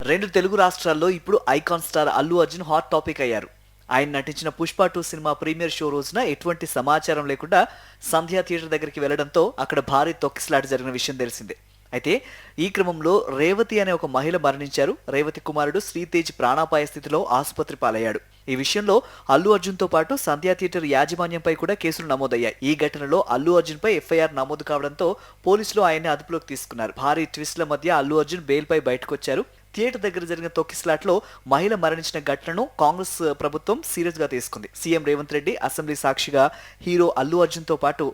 రెండు తెలుగు రాష్ట్రాల్లో ఇప్పుడు icon star Allu Arjun hot topic అయ్యారు. ఆయన నటించిన పుష్ప 2 సినిమా ప్రీమియర్ షో రోజున ఎటువంటి సమాచారం లేకుండా సంధ్యా థియేటర్ దగ్గరికి వెళ్లడంతో అక్కడ భారీ తొక్కిసలాట జరిగిన విషయం తెలిసిందే. అయితే ఈ క్రమంలో రేవతి అనే ఒక మహిళ మరణించారు. రేవతి కుమారుడు శ్రీతేజ్ ప్రాణాపాయ స్థితిలో ఆసుపత్రి పాలయ్యాడు. ఈ విషయంలో అల్లు అర్జున్ తో పాటు సంధ్యా థియేటర్ యాజమాన్యంపై కూడా కేసులు నమోదయ్యాయి. ఈ ఘటనలో అల్లు అర్జున్ పై ఎఫ్ఐఆర్ నమోదు కావడంతో పోలీసులు ఆయన్ని అదుపులోకి తీసుకున్నారు. భారీ ట్విస్ట్ల మధ్య అల్లు అర్జున్ బెయిల్ పై బయటకొచ్చారు. థియేటర్ దగ్గర జరిగిన తొక్కిసలాట్లో మహిళ మరణించిన ఘటనను కాంగ్రెస్ ప్రభుత్వం సీరియస్ గా తీసుకుంది. సీఎం రేవంత్ రెడ్డి అసెంబ్లీ సాక్షిగా హీరో అల్లు అర్జున్ తో పాటు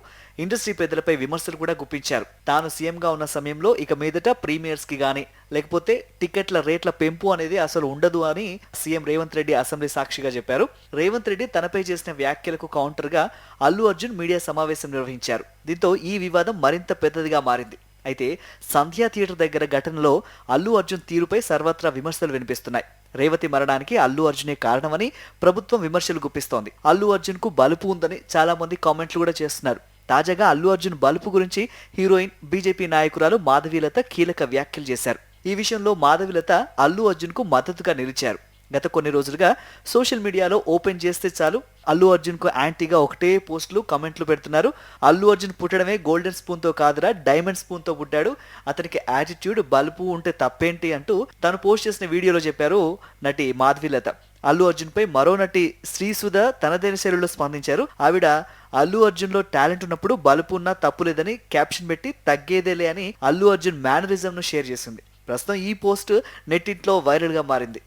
ఇండస్ట్రీ పెద్దలపై విమర్శలు కూడా గుప్పించారు. తాను సీఎంగా ఉన్న సమయంలో ఇక మీదట ప్రీమియర్స్ కి గానీ లేకపోతే టికెట్ల రేట్ల పెంపు అనేది అసలు ఉండదు అని సీఎం రేవంత్ రెడ్డి అసెంబ్లీ సాక్షిగా చెప్పారు. రేవంత్ రెడ్డి తనపై చేసిన వ్యాఖ్యలకు కౌంటర్ గా అల్లు అర్జున్ మీడియా సమావేశం నిర్వహించారు. దీంతో ఈ వివాదం మరింత పెద్దదిగా మారింది. అయితే సంధ్యా థియేటర్ దగ్గర ఘటనలో అల్లు అర్జున్ తీరుపై సర్వత్రా విమర్శలు వినిపిస్తున్నాయి. రేవతి మరణానికి అల్లు అర్జునే కారణమని ప్రభుత్వం విమర్శలు గుప్పిస్తోంది. అల్లు అర్జున్ కు బలుపు ఉందని చాలా మంది కామెంట్లు కూడా చేస్తున్నారు. తాజాగా అల్లు అర్జున్ బలుపు గురించి హీరోయిన్ బీజేపీ నాయకురాలు మాధవీలత కీలక వ్యాఖ్యలు చేశారు. ఈ విషయంలో మాధవీలత అల్లు అర్జున్ కు మద్దతుగా నిలిచారు. గత కొన్ని రోజులుగా సోషల్ మీడియాలో ఓపెన్ చేస్తే చాలు అల్లు అర్జున్ కు యాంటీగా ఒకటే పోస్టులు కమెంట్లు పెడుతున్నారు. అల్లు అర్జున్ పుట్టడమే గోల్డెన్ స్పూన్ తో కాదురా, డైమండ్ స్పూన్ తో పుట్టాడు, అతనికి యాటిట్యూడ్ బలుపు ఉంటే తప్పేంటి అంటూ తను పోస్ట్ చేసిన వీడియోలో చెప్పారు నటి మాధవీలత. అల్లు అర్జున్ పై మరో నటి శ్రీసుధ తనదైన శైలిలో స్పందించారు. ఆవిడ అల్లు అర్జున్ లో టాలెంట్ ఉన్నప్పుడు బలుపు ఉన్నా తప్పులేదని క్యాప్షన్ పెట్టి తగ్గేదేలే అని అల్లు అర్జున్ మేనరిజం ను షేర్ చేసింది. ప్రస్తుతం ఈ పోస్ట్ నెట్టింట్లో వైరల్ గా మారింది.